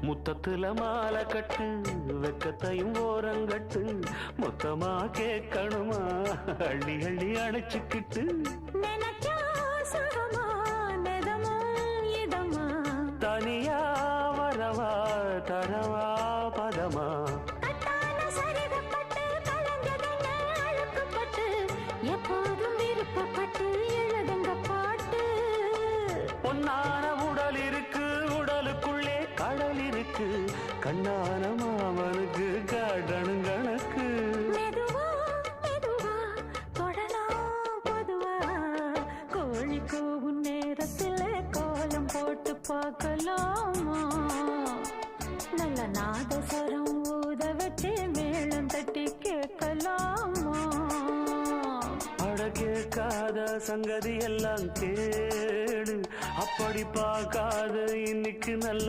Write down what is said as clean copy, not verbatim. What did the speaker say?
முத்தத்துல மாலை கட்டு வெக்கத்தையும் ஓரங்கட்டு மொத்தமா கேட்கணுமா அள்ளி அள்ளி அணைச்சுக்கிட்டு தனியா வரவா தரவா பதமா எப்போதும் விருப்பப்பட்டு எழுதுங்க பாட்டு பொன்னான உடல் இருக்கு உடலுக்குள்ளே கடல் இருக்கு கண்ணான மாமனுக்கு காடணும் கணக்கு மெதுவா மெதுவா தொடலாம் பொதுவா கோழி கூவும் நேரத்துல கோலம் போட்டு பார்க்கலாமா நல்ல நாதஸ்வரம் ஊத வச்சு மேளம் தட்டி கேட்கலாமா அட கேட்காத சங்கதி எல்லாம் கேடு அப்படி பார்க்காத இன்னைக்கு நல்ல